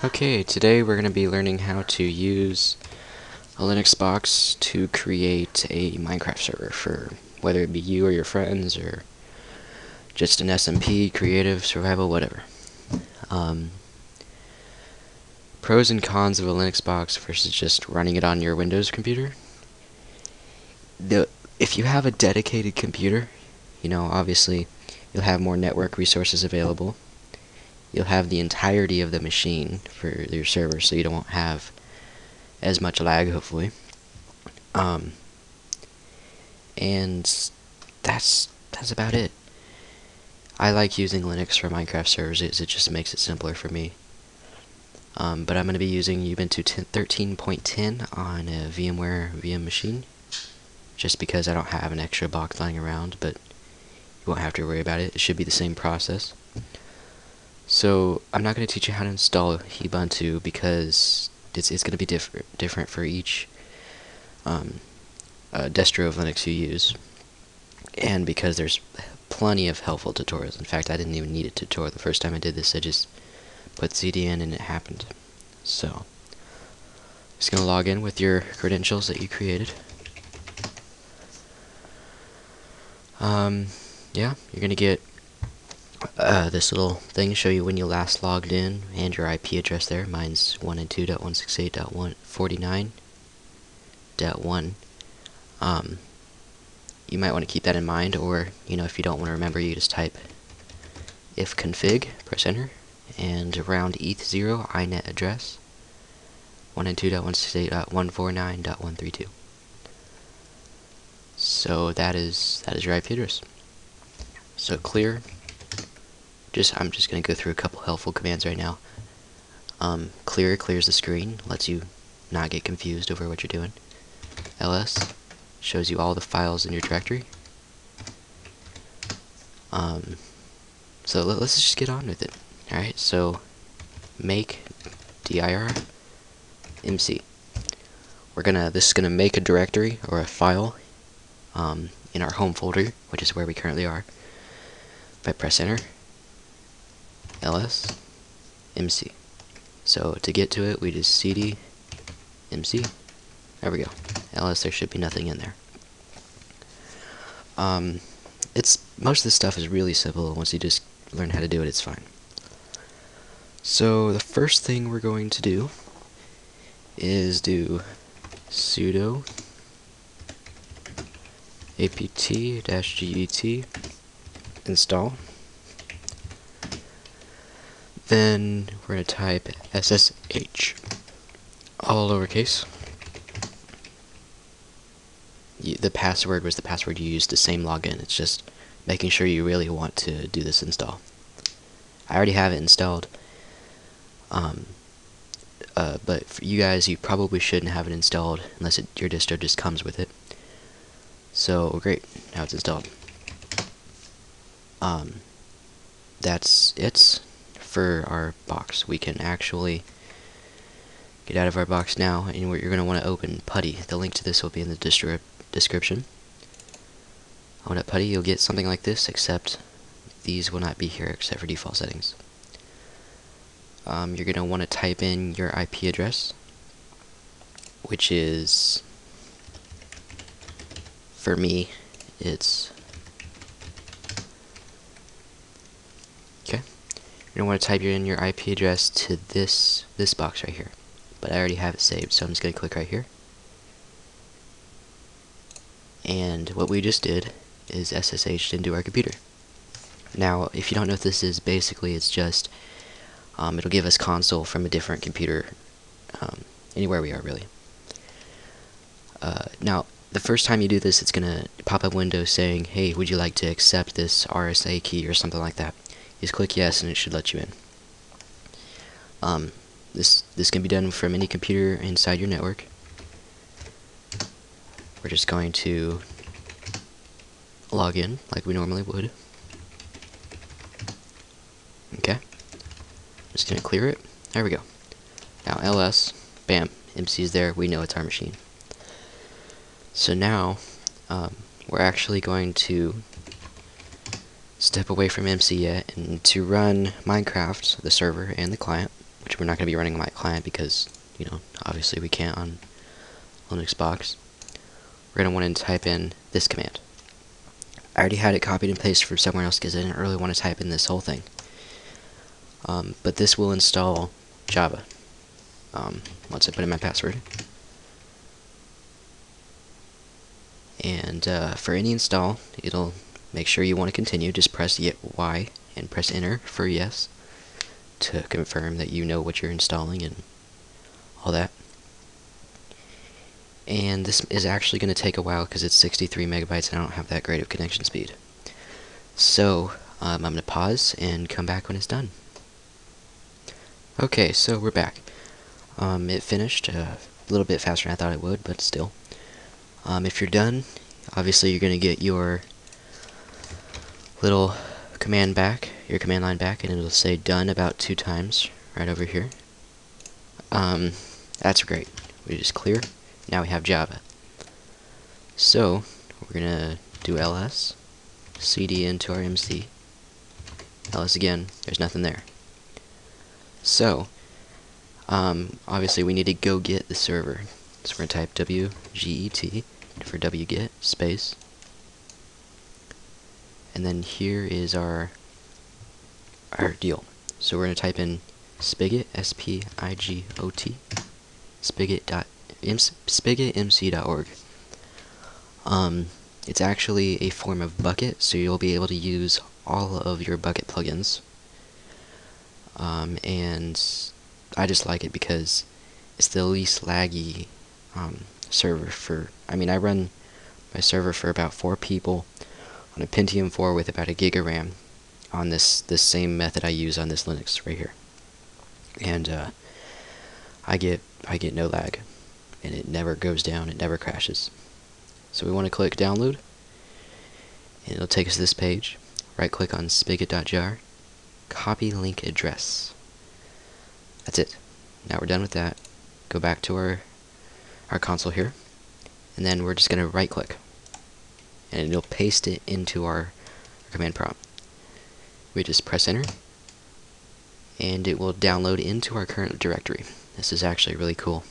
Okay, today we're going to be learning how to use a Linux box to create a Minecraft server for whether it be you or your friends or just an SMP, creative, survival, whatever. Pros and cons of a Linux box versus just running it on your Windows computer. If you have a dedicated computer, obviously you'll have more network resources available. You'll have the entirety of the machine for your server, so you won't have as much lag, hopefully. And that's about it. I like using Linux for Minecraft servers. It just makes it simpler for me. But I'm going to be using Ubuntu 13.10 on a VMware VM machine, just because I don't have an extra box lying around, but you won't have to worry about it. It should be the same process. So I'm not going to teach you how to install Ubuntu because it's going to be different for each distro of Linux you use, and because there's plenty of helpful tutorials. In fact, I didn't even need a tutorial the first time I did this. I just put CD in and it happened. So, just going to log in with your credentials that you created. Yeah, you're going to get this little thing to show you when you last logged in and your IP address there. Mine's 192.168.149.1. You might want to keep that in mind, or if you don't want to remember, you just type if config, press enter, and around eth0 inet address 192.168.149.132. So that is your IP address. So clear. I'm just going to go through a couple helpful commands right now. Clear clears the screen, lets you not get confused over what you're doing. ls shows you all the files in your directory. So let's just get on with it. Alright, so make dir mc. This is gonna make a directory or a file in our home folder, which is where we currently are. If I press enter, ls mc. So to get to it, we just cd mc. There we go. ls, there should be nothing in there. Most of this stuff is really simple. Once you just learn how to do it, it's fine. So the first thing we're going to do is do sudo apt-get install. Then we're going to type ssh, all lowercase. The password was the password you used, the same login. It's just making sure you really want to do this install. I already have it installed, but for you guys, you probably shouldn't have it installed unless your distro just comes with it. So great, now it's installed. That's it for our box. We can actually get out of our box now, and you're going to want to open Putty. The link to this will be in the description. Open up Putty, you'll get something like this, except these will not be here except for default settings. You're going to want to type in your IP address, which is, for me, it's okay. You're going to want to type in your IP address to this box right here, but I already have it saved, so I'm just going to click right here. And what we just did is SSH'd into our computer. Now, if you don't know what this is, basically it's just it'll give us console from a different computer, anywhere we are, really. Now, the first time you do this, it's going to pop up window saying, hey, would you like to accept this RSA key or something like that. You just click yes, and it should let you in. This can be done from any computer inside your network. We're just going to log in like we normally would. Okay. Just gonna clear it. There we go. Now ls, bam, MC is there. We know it's our machine. So now we're actually going to step away from MC yet and to run Minecraft, the server and the client. which we're not going to be running on my client because, you know, obviously we can't on Linux box. We're going to want to type in this command. I already had it copied and pasted from somewhere else because I didn't really want to type in this whole thing. But this will install Java. Once I put in my password. And for any install, it'll make sure you want to continue. Just press Y and press enter for yes to confirm that you know what you're installing and all that. And this is actually going to take a while because it's 63 megabytes and I don't have that great of connection speed. So I'm going to pause and come back when it's done. Okay, so we're back. It finished a little bit faster than I thought it would, but still. If you're done, obviously you're going to get your little command back, your command line back, and it'll say done about 2 times right over here. That's great. We just clear. Now we have Java. So we're going to do ls, cd into our MC, ls again, there's nothing there. So, obviously we need to go get the server. So we're going to type wget for wget space. And then here is our deal. So we're going to type in Spigot, S-P-I-G-O-T, spigotmc.org. It's actually a form of Bucket, so you'll be able to use all of your Bucket plugins. And I just like it because it's the least laggy server for, I mean, I run my server for about 4 people on a Pentium 4 with about 1 gig of RAM on this same method I use on this Linux right here. And I get no lag, and it never goes down, it never crashes. So we want to click download, and it'll take us to this page. Right click on spigot.jar, copy link address. That's it. Now we're done with that. Go back to our console here, and then we're just going to right click, and it'll paste it into our command prompt. We just press enter, and it will download into our current directory. This is actually really cool,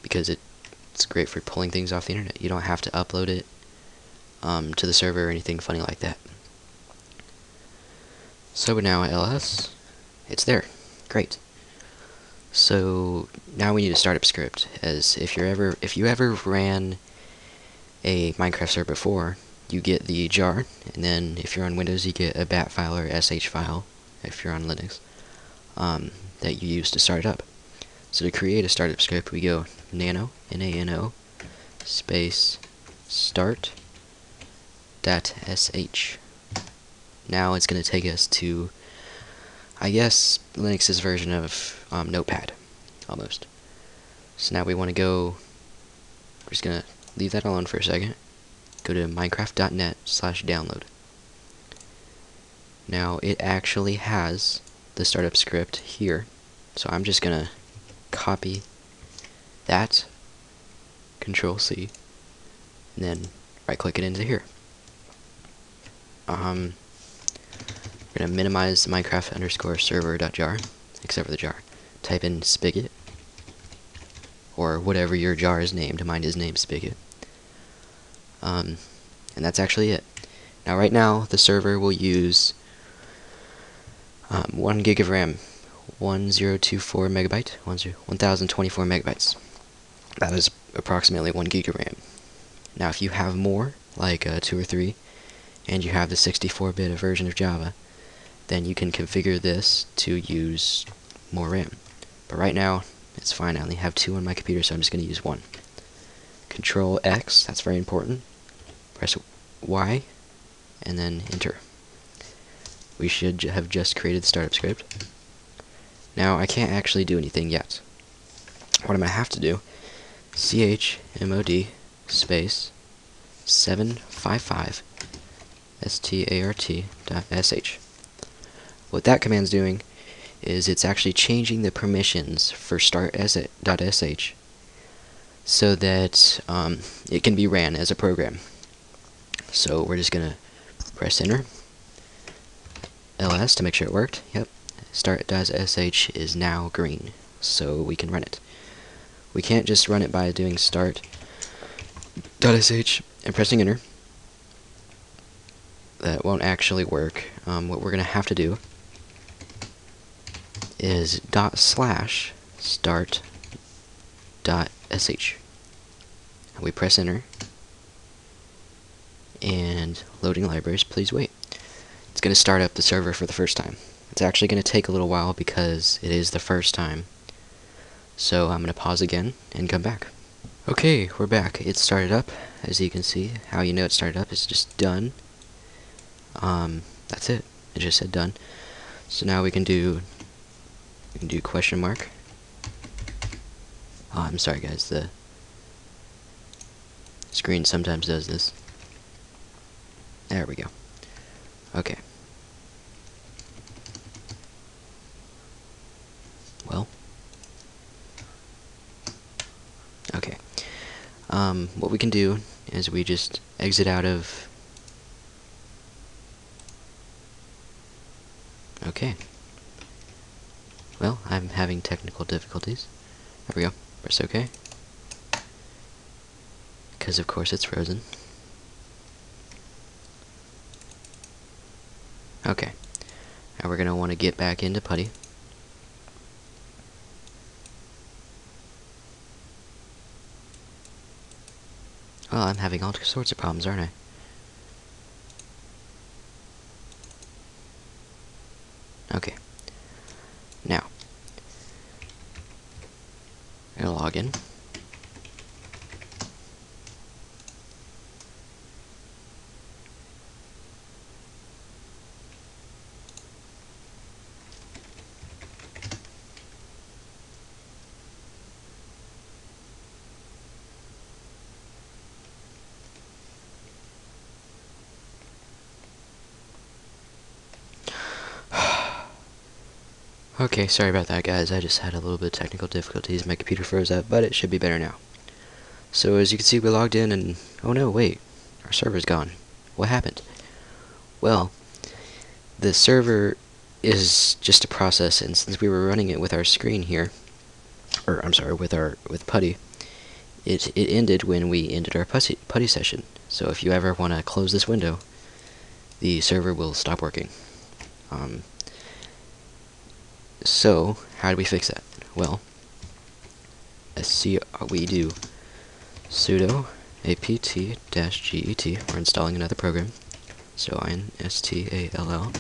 because it's great for pulling things off the internet. You don't have to upload it to the server or anything funny like that. So now ls, it's there. Great. So now we need a startup script, as if you ever ran a Minecraft server before, you get the jar, and then if you're on Windows you get a bat file or sh file if you're on Linux that you use to start it up. So to create a startup script, we go nano, N-A-N-O, space start .sh. Now it's going to take us to, I guess, Linux's version of Notepad, almost. So now we want to go, we're just going to leave that alone for a second. Go to minecraft.net/download. Now it actually has the startup script here, so I'm just going to copy that, Control C, and then right click it into here. We're going to minimize the Minecraft_server.jar, except for the jar. Type in Spigot, or whatever your jar is named. Mine is named Spigot. And that's actually it. Now right now, the server will use 1 gig of RAM, 1024 megabyte, 1024 megabytes. That is approximately 1 gig of RAM. Now if you have more, like 2 or 3, and you have the 64-bit version of Java, then you can configure this to use more RAM. But right now, it's fine. I only have 2 on my computer, so I'm just going to use 1. Control X, that's very important. Press Y, and then enter. We should have just created the startup script. Now, I can't actually do anything yet. What I'm going to have to do, chmod space 755 start.sh. What that command's doing is it's actually changing the permissions for start.sh so that it can be ran as a program. So we're just gonna press enter, ls to make sure it worked. Yep, start.sh is now green, so we can run it. We can't just run it by doing start.sh and pressing enter. That won't actually work. What we're going to have to do is /start.sh. We press enter, and loading libraries, please wait. It's going to start up the server for the first time. It's actually going to take a little while because it is the first time. So I'm going to pause again and come back. Okay, we're back. It started up. As you can see, how you know it started up is just done. That's it. It just said done. So now we can do question mark. Oh, I'm sorry guys, the screen sometimes does this. There we go. Okay. Well. Okay. What we can do is we just exit out of... Okay. Well, I'm having technical difficulties. There we go. Press OK. Because of course it's frozen. Okay. Now we're going to want to get back into Putty. Well, I'm having all sorts of problems, aren't I? Okay. Now, I'm going to log in. Okay, sorry about that guys, I just had a little bit of technical difficulties, my computer froze up, but it should be better now. So as you can see, we logged in and, oh no, wait, our server's gone. What happened? Well, the server is just a process, and since we were running it with our screen here, or I'm sorry, with Putty, it ended when we ended our Putty session. So if you ever want to close this window, the server will stop working. So, how do we fix that? Well, we do sudo apt-get, we're installing another program, so install,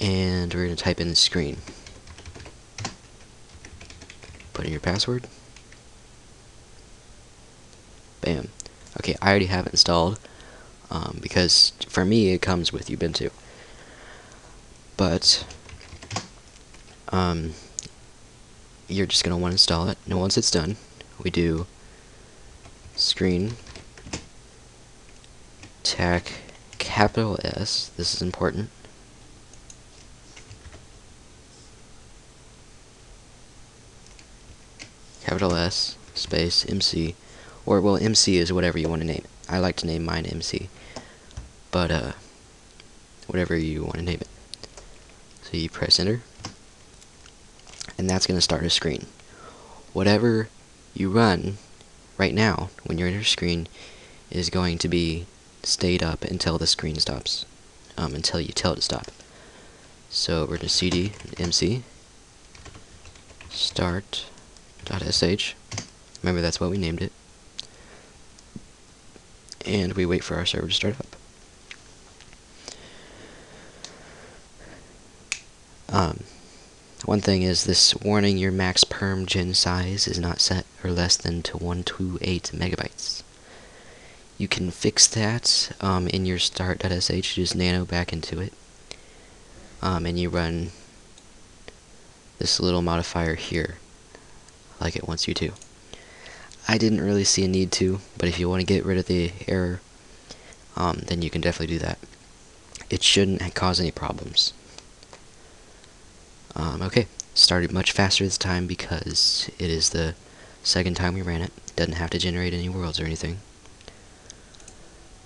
and we're going to type in the screen. Put in your password. Bam. Okay, I already have it installed, because for me it comes with Ubuntu. But you're just going to want to install it. And once it's done, we do screen tac capital S, this is important, capital S space MC, or well, MC is whatever you want to name it. I like to name mine MC, but whatever you want to name it. So you press enter, and that's going to start a screen. Whatever you run right now when you're in your screen is going to be stayed up until the screen stops, until you tell it to stop. So we're going to cd MC start.sh. Remember, that's what we named it. And we wait for our server to start up. One thing is this warning: your max perm gen size is not set or less than to 128 megabytes. You can fix that in your start.sh, just nano back into it, and you run this little modifier here, like it wants you to. I didn't really see a need to, but if you want to get rid of the error, then you can definitely do that. It shouldn't cause any problems. Okay, started much faster this time because it is the second time we ran it. Doesn't have to generate any worlds or anything.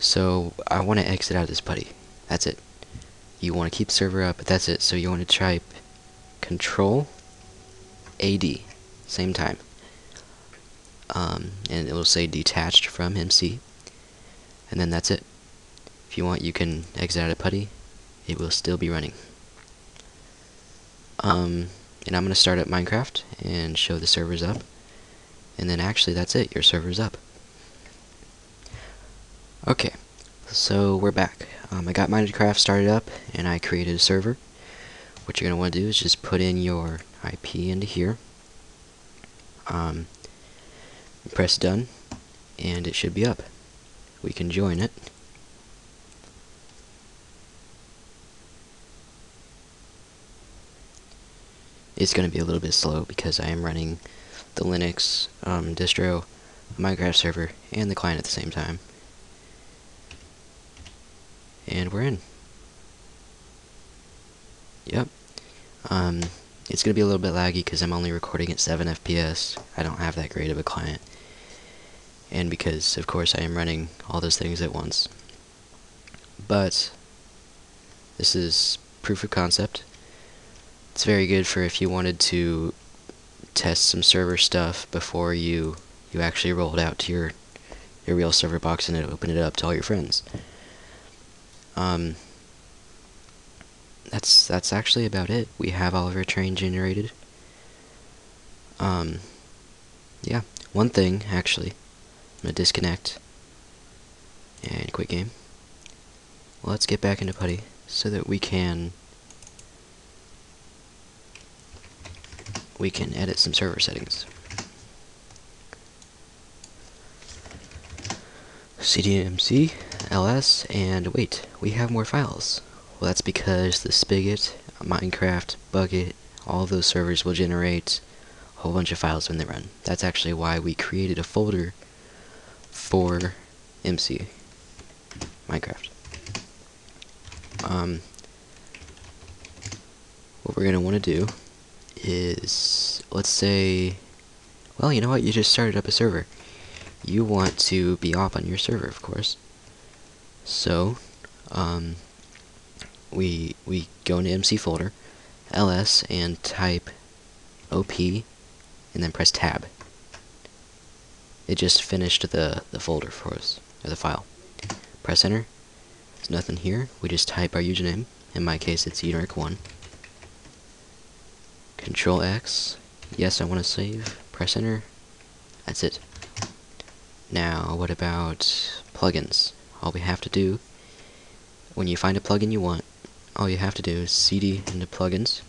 So I want to exit out of this Putty. That's it. You want to keep the server up, but that's it. So you want to type Control AD, same time. And it will say detached from MC, and then that's it. If you want, you can exit out of Putty. It will still be running. And I'm going to start up Minecraft and show the servers up. And then actually that's it, your server's up. Okay, so we're back. I got Minecraft started up and I created a server. What you're going to want to do is just put in your IP into here. Press done and it should be up. We can join it. It's going to be a little bit slow because I am running the Linux distro, Minecraft server, and the client at the same time. And we're in. Yep. It's going to be a little bit laggy because I'm only recording at 7 FPS. I don't have that great of a client. And because, of course, I am running all those things at once. But this is proof of concept. It's very good for if you wanted to test some server stuff before you actually roll it out to your real server box and open it up to all your friends. That's actually about it. We have all of our terrain generated. Yeah, one thing actually. I'm gonna disconnect and quit game. Well, let's get back into Putty so that we can edit some server settings. cdmc ls, and wait, we have more files. Well, that's because the Spigot, Minecraft, Bucket, all of those servers will generate a whole bunch of files when they run. That's actually why we created a folder for MC Minecraft. What we're gonna want to do is, let's say, well, you know what, you just started up a server. You want to be off on your server, of course. So, we go into MC folder, ls, and type op, and then press tab. It just finished the folder for us, or the file. Press enter. There's nothing here. We just type our username. In my case, it's uneric1. Control X. Yes, I want to save. Press enter. That's it. Now, what about plugins? All we have to do, when you find a plugin you want, all you have to do is cd into plugins.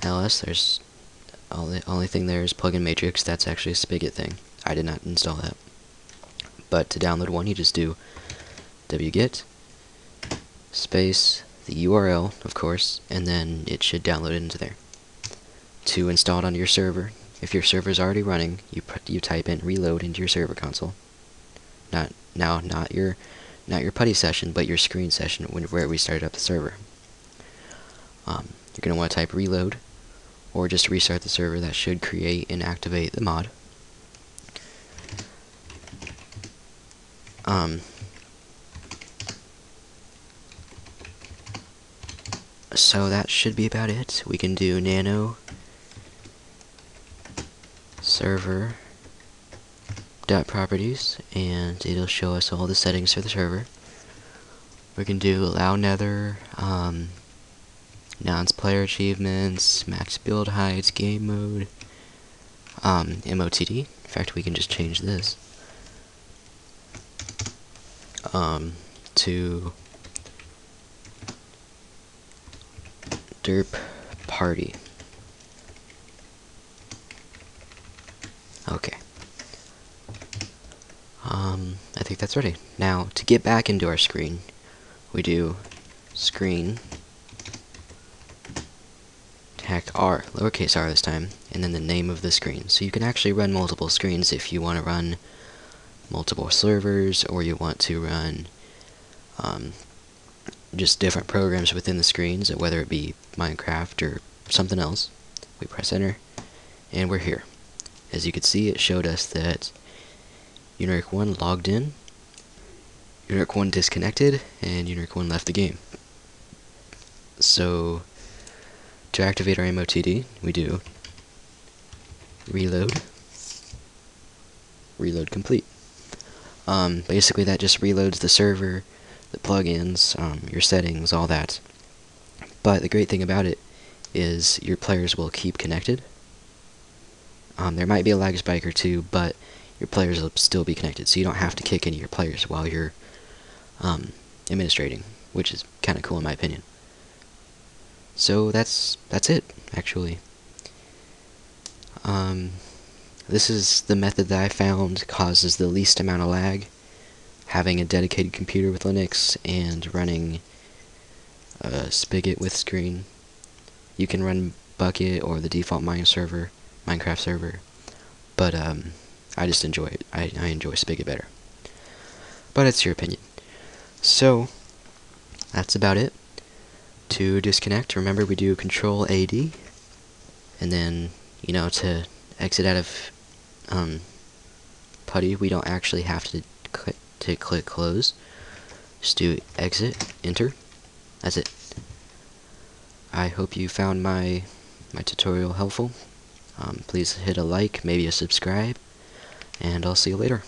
ls, there's the only thing there is plugin matrix. That's actually a Spigot thing. I did not install that. But to download one, you just do wget space the URL, of course, and then it should download into there. To install it onto your server, if your server is already running, you type in reload into your server console. Not your Putty session, but your screen session where we started up the server. You're going to want to type reload, or just restart the server. That should create and activate the mod. So that should be about it. We can do nano server .properties, and it'll show us all the settings for the server. We can do allow nether, announce player achievements, max build heights, game mode, MOTD. In fact, we can just change this to derp party. Okay. I think that's ready. Now, to get back into our screen, we do screen hack R, lowercase r this time, and then the name of the screen. So you can actually run multiple screens if you want to run multiple servers, or you want to run just different programs within the screens, whether it be Minecraft or something else. We press enter, and we're here. As you can see, it showed us that uneric1 logged in, uneric1 disconnected, and uneric1 left the game. So to activate our MOTD, we do reload complete. Basically that just reloads the server, the plugins, your settings, all that. But the great thing about it is your players will keep connected. There might be a lag spike or two, but your players will still be connected, so you don't have to kick any of your players while you're administrating, which is kind of cool in my opinion. So that's it, actually. This is the method that I found causes the least amount of lag. Having a dedicated computer with Linux and running Spigot with screen. You can run Bucket or the default Minecraft server, but I just enjoy it. I enjoy Spigot better. But it's your opinion. So that's about it. To disconnect, remember we do Control-AD, and then, you know, to exit out of Putty, we don't actually have to click close. Just do exit, enter. That's it. I hope you found my tutorial helpful. Please hit a like, maybe a subscribe, and I'll see you later.